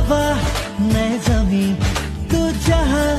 हवा मैं जमीन तू जहां।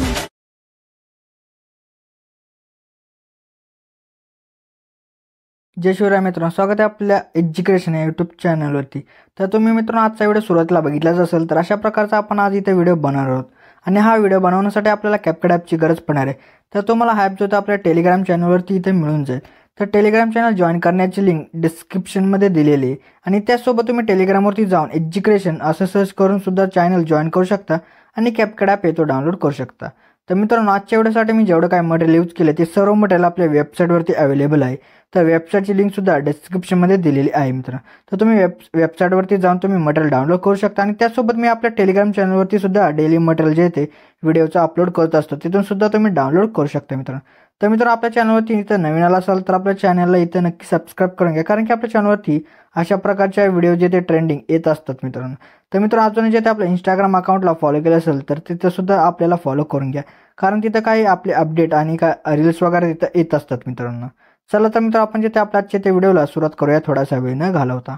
जय शिवराय मित्रांनो, स्वागत आहे आपल्या एज्युकेशन या यूट्यूब चॅनलवरती। तर तुम्ही मित्रांनो आजचा व्हिडिओ सुरुवातीला बघितलाच असेल, तर अशा प्रकारचा आपण आज इथे व्हिडिओ बनवणार आहोत आणि हा व्हिडिओ बनवण्यासाठी आपल्याला कॅपकट ॲपची गरज पडणार आहे। तर तुम्हाला हा ॲप जो आपल्या टेलिग्राम चॅनलवरती इथे मिळून जाईल। तर टेलिग्राम चॅनल जॉईन करण्याची लिंक डिस्क्रिप्शनमध्ये दिलेली आहे आणि त्यासोबत तुम्ही टेलिग्रामवरती जाऊन एज्युकेशन असं सर्च करून सुद्धा चॅनल जॉईन करू शकता आणि कॅपकट ॲप येतो डाउनलोड करू शकता। तर मित्रांनो आजच्या व्हिडिओसाठी मी जेवढं काय मटेरियल यूज केलं ते सर्व मटेरियल आपल्या वेबसाईटवरती अवेलेबल आहे। तर वेबसाईटची लिंक सुद्धा डिस्क्रिप्शनमध्ये दिलेली आहे मित्रांनो। तर तुम्ही वेबसाईटवरती जाऊन तुम्ही मटेरियल डाउनलोड करू शकता आणि त्यासोबत मी आपल्या टेलिग्राम चॅनलवरती सुद्धा डेली मटेरियल जे ते व्हिडिओचं अपलोड करत असतो, तिथून सुद्धा तुम्ही डाउनलोड करू शकता मित्रांनो। तर मित्रांनो आपल्या चॅनलवरती इथं नवीन आला असाल तर आपल्या चॅनलला इथं नक्की सबस्क्राईब करून घ्या, कारण की आपल्या चॅनलवरती अशा प्रकारच्या व्हिडिओ जे ते ट्रेंडिंग येत असतात मित्रांनो। तर मित्रांनो अजून जे ते आपल्या इंस्टाग्राम अकाउंटला फॉलो केलं असेल तर तिथं सुद्धा आपल्याला फॉलो करून घ्या, कारण तिथं काही आपले अपडेट आणि काय रील्स वगैरे तिथं येत असतात मित्रांनो। चला तर मित्र आपण जे ते आपल्या आजच्या त्या व्हिडिओला सुरुवात करूया थोडासा वेळ न घालवता।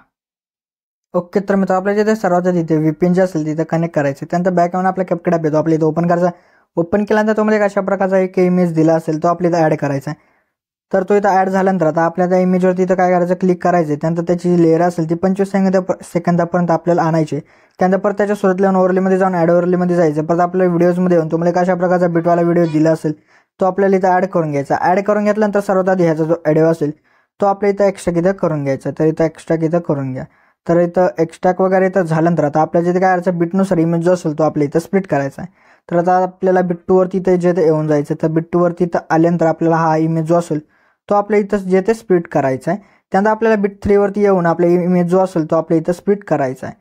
ओके तर मित्र आपल्या जे ते सर्वात तिथे VPN जे असेल तिथे कनेक्ट करायचं, त्यानंतर बॅक येऊन आपला कॅपकट ॲप येतो, आपल्या इथं ओपन करायचा। ओपन केल्यानंतर तुम्हाला अशा प्रकारचा एक इमेज दिला असेल तो आपल्या इथं ॲड करायचा आहे। तर तो इथं ॲड झाल्यानंतर आता आपल्या त्या इमेजवरती इथं काय करायचं, क्लिक करायचं। त्यानंतर त्याची लेअर असेल ती 25 सेकंदापर्यंत आपल्याला आणायची। त्यानंतर परत त्याच्या सुरुवातीला ओव्हरलेमध्ये जाऊन ॲड ओव्हरलेमध्ये जायचं। परत आपल्या व्हिडिओजमध्ये येऊन तुम्हाला अशा प्रकारचा बिटवाला व्हिडिओ दिला असेल तो आपल्याला इथं ॲड करून घ्यायचा। ॲड करून घेतल्यानंतर सर्वात आधी ह्याचा जो ऑडिओ असेल तो आपल्या इथं एक्स्ट्रा इथं करून घ्यायचा। तर इथं एक्स्ट्रा इथं करून घ्या। तर इथं एक्स्ट्रा वगैरे इथं झाल्यानंतर आता आपल्या जिथे काय करायचं, बिटनुसार इमेज जो असेल तो आपल्या इथं स्प्लिट करायचा आहे। तर आता आपल्याला बिट 2 वरती इथं जे ते येऊन जायचं। तर बिट 2 वरती इथं आल्यानंतर आपल्याला हा इमेज जो असेल तो आपल्या इथं जे ते स्प्लिट करायचा आहे। त्यानंतर आपल्याला बिट 3 वरती येऊन आपला इमेज जो असेल तो आपल्या इथं स्प्लिट करायचा आहे।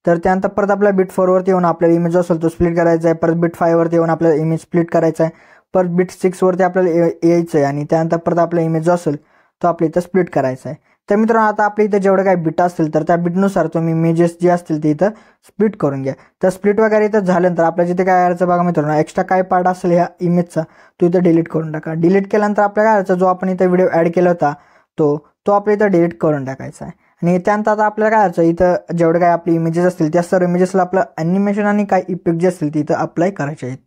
तर त्यानंतर परत आपल्या बिट 4 वरती येऊन आपल्याला इमेज जो असेल तो स्प्लिट करायचा आहे। परत बिट 5 वरती येऊन आपल्याला इमेज स्प्लिट करायचा आहे। परत बिट 6 वरती आपल्याला यायचं आहे आणि त्यानंतर परत आपला इमेज जो असेल तो आपल्या इथं स्प्लिट करायचा आहे। तर मित्रांनो आता आपल्या इथं जेवढं काही बिट असतील तर त्या बिटनुसार तुम्ही इमेजेस जे असतील ते इथं स्प्लिट करून घ्या। तर स्प्लिट वगैरे इथं झाल्यानंतर आपल्या जिथे काय करायचं बघा मित्रांनो, एक्स्ट्रा काय पार्ट असेल ह्या इमेजचा तो इथं डिलीट करून टाका। डिलीट केल्यानंतर आपल्या काय करायचं, जो आपण इथं व्हिडिओ ॲड केला होता तो आपल्या इथं डिलीट करून टाकायचा आहे। आणि त्यानंतर आता आपल्याला काय करायचं, इथं जेवढे काही आपले इमेजेस असतील त्या सर्व इमेजेसला आपलं ॲनिमेशन आणि काही इफेक्ट जे असतील ते इथं अप्लाय करायचे आहेत।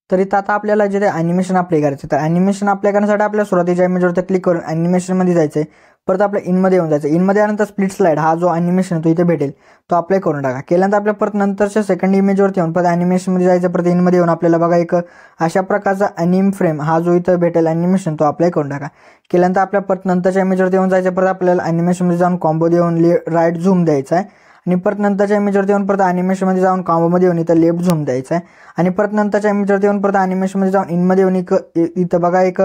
तर इथं आता आपल्याला जे ॲनिमेशन अप्लाय करायचं, तर ॲनिमेशन अप्लाय करण्यासाठी आपल्या सुरुवातीच्या इमेजवरती क्लिक करून ॲनिमेशनमध्ये जायचं आहे। परत आपल्या इनमध्ये येऊन जायचं। इनमध्ये आल्यानंतर स्प्लिट स्लाइड हा जो ॲनिमेशन तो इथे भेटेल तो अप्लाय करून टाका। केल्यानंतर आपल्या परत नंतरच्या सेकंड इमेजवरती येऊन परत ॲनिमेशनमध्ये जायचं। परत इनमध्ये येऊन आपल्याला बघा एक अशा प्रकारचा ॲनिम फ्रेम हा जो इथं भेटेल ॲनिमेशन तो अप्लाय करून टाका। केल्यानंतर आपल्या परत नंतरच्या इमेजवरती येऊन जायचं। परत आपल्याला ॲनिमेशनमध्ये जाऊन कॉम्बो देऊन राईट झूम द्यायचा आहे आणि परत नंतरच्या इमेजवरती येऊन परत ॲनिमेशनमध्ये जाऊन कॉम्बोमध्ये येऊन इथं लेफ्ट झूम द्यायचा आहे आणि परत नंतरच्या इमेजवरती येऊन परत ॲनिमेशनमध्ये जाऊन इनमध्ये येऊन इथं बघा एक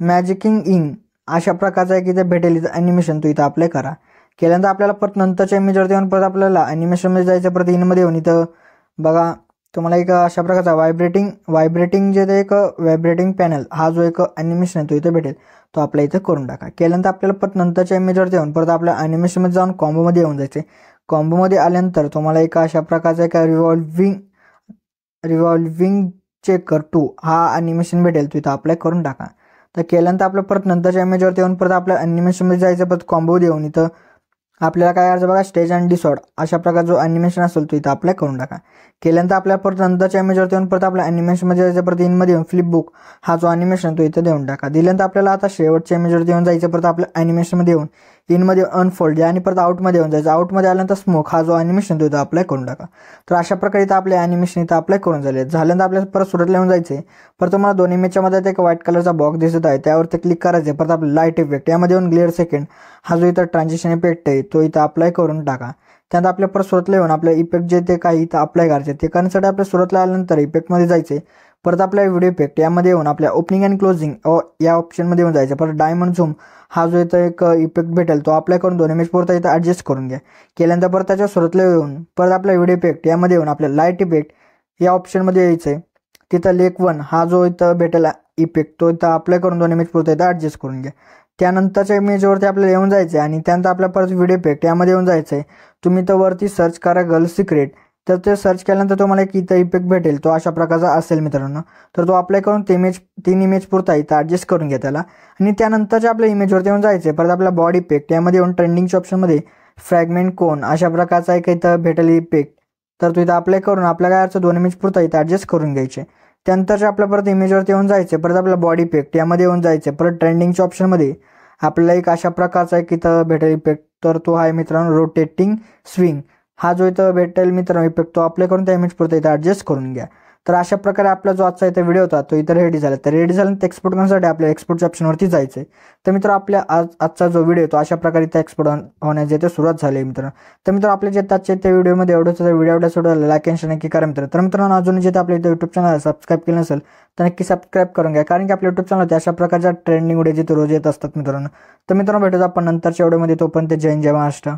मॅजिकिंग इन अशा प्रकारचा एक इथं भेटेल इथं ॲनिमेशन तो इथं अप्लाय करा। केल्यानंतर आपल्याला परत नंतरच्या इमेजवरती येऊन परत आपल्याला ॲनिमेशनमध्ये जायचं। परत इनमध्ये येऊन इथं बघा तुम्हाला एक अशा प्रकारचा व्हायब्रेटिंग जे एक व्हायब्रेटिंग पॅनल हा जो एक ॲनिमेशन आहे तो इथं भेटेल तो आपल्या इथं करून टाका। केल्यानंतर आपल्याला परत नंतरच्या इमेजवरती येऊन परत आपल्या ॲनिमेशनमध्ये जाऊन कॉम्बोमध्ये येऊन जायचे। कॉम्बोमध्ये आल्यानंतर तुम्हाला एक अशा प्रकारचा एक रिव्हॉल्विंग चेकर 2 हा ॲनिमेशन भेटेल तो इथं अप्लाय करून टाका। तर केल्यानंतर आपलं परत नंतरच्या इमेजवरती येऊन परत आपल्या ॲनिमेशनमध्ये जायचं। परत कॉम्बो देऊन इथं आपल्याला काय करायचं बघा, स्टेज अँड डिसॉर्ड अशा प्रकारचा जो ॲनिमेशन असेल तो इथं अप्लाय करून टाका। केल्यानंतर आपल्याला परत नंतरच्या इमेजवरती येऊन परत आपल्या ॲनिमेशनमध्ये जायचं। परत इनमध्ये येऊन फ्लिप बुक हा जो ॲनिमेशन तो इथं देऊन टाका। दिल्यानंतर आपल्याला आता शेवटच्या इमेजवरती येऊन जायचं। परत आपल्या ॲनिमेशनमध्ये येऊन इनमध्ये अनफोल्ड आणि परत आउटमध्ये येऊन जायचं। आउटमध्ये आल्यानंतर स्मोक हा जो ॲनिमेशन तो इथं अप्लाय करून टाका। तर अशा प्रकारे इथं आपले ॲनिमेशन इथं अप्लाय करून झाल्यानंतर आपल्याला परत सुरुवातीला येऊन जायचे। परत तुम्हाला दोन इमेजच्या मध्ये एक व्हाईट कलरचा बॉक्स दिसत आहे त्यावरती क्लिक करायचे। परत आपलं लाईट इफेक्ट यामध्ये येऊन ग्लेअर सेकंड हा जो इथं ट्रान्झिशन इफेक्ट आहे तो इथं अप्लाय करून टाका। त्यानंतर आपल्या परत सुरुवातीला येऊन आपल्या इफेक्ट जे ते काही इथं अप्लाय करायचे ते करण्यासाठी आपल्या सुरुवातीला आल्यानंतर इफेक्टमध्ये जायचे। परत आपल्या व्हिडिओ इफेक्ट यामध्ये येऊन आपल्या ओपनिंग अँड क्लोजिंग या ऑप्शनमध्ये येऊन जायचं। परत डायमंड झूम हा जो इथं एक इफेक्ट भेटेल तो अप्लाय करून दोन इमेज पुरता इथं ॲडजस्ट करून घ्या। केल्यानंतर परत त्याच्या सुरुवातीला येऊन परत आपल्या व्हिडिओ इफेक्ट यामध्ये येऊन आपल्या लाईट इफेक्ट या ऑप्शनमध्ये यायचं आहे। तिथं लेक 1 हा जो इथं भेटेल इफेक्ट तो इथं अप्लाय करून दोन इमेज पुरता इथं ॲडजस्ट करून घ्या। त्यानंतरच्या इमेजवरती आपल्याला येऊन जायचं आहे आणि त्यानंतर आपल्या परत व्हिडिओ इफेक्ट यामध्ये येऊन जायचं आहे। तुम्ही तर वरती सर्च करा गर्ल सिक्रेट, तर ते सर्च केल्यानंतर तुम्हाला एक इथं इफेक्ट भेटेल तो अशा प्रकारचा असेल मित्रांनो। तर तो अप्लाय करून तीन इमेज पुरता इथं ॲडजस्ट करून घ्या त्याला आणि त्यानंतरच्या आपल्या इमेजवरती येऊन जायचं आहे। परत आपला बॉडी इफेक्ट यामध्ये येऊन ट्रेंडिंगच्या ऑप्शनमध्ये फ्रॅगमेंट कोन अशा प्रकारचा एक इथं भेटेल इफेक्ट. तर तू इथं अप्लाय करून आपल्या काय अडचण 2 इमेज पुरता इथं ॲडजस्ट करून घ्यायचे. त्यानंतर आपल्या परत इमेजवरती येऊन जायचे, परत आपला बॉडी इफेक्ट यामध्ये येऊन जायचे. परत ट्रेंडिंगच्या ऑप्शनमध्ये आपल्याला एक अशा प्रकारचा एक इथं भेटेल इफेक्ट. तर तो आहे मित्रांनो रोटेटिंग स्विंग. हा जो इथं भेटेल मित्रांनो इफेक्ट तो अप्लाय करून त्या इमेज पुरता इथं ॲडजस्ट करून घ्या. तर अशा प्रकारे आपला जो आजचा इथं व्हिडिओ होता तो इथं रेडी झाला. तर रेडी झाल्यानंतर एक्सपोर्ट करण्यासाठी आपल्या एक्सपोर्टच्या ऑप्शनवरती जायचं आहे. तर मित्र आपल्या आजचा जो व्हिडिओ तो अशा प्रकारे इथं एक्सपोर्ट होण्याची इथे सुरुवात झाली आहे मित्रांनो. तर मित्र आपल्या जे आजच्या त्या व्हिडिओमध्ये एवढंच. व्हिडिओ सोडवलं लाईक आणि शेअर नक्की करा मित्र. तर मित्रांनो अजून जे आपल्या इथं यूट्यूब चॅनल सबस्क्राईब केलं नसेल तर नक्की सबस्क्राईब करून घ्या, कारण की आपल्या यूट्यूब चॅनलवरती अशा प्रकारच्या ट्रेंडिंग व्हिडिओ जिथे रोज येत असतात मित्रांनो. तर मित्रांनो भेटूया आपण नंतरच्या व्हिडिओमध्ये. तोपर्यंत जय हिंद जय महाराष्ट्र.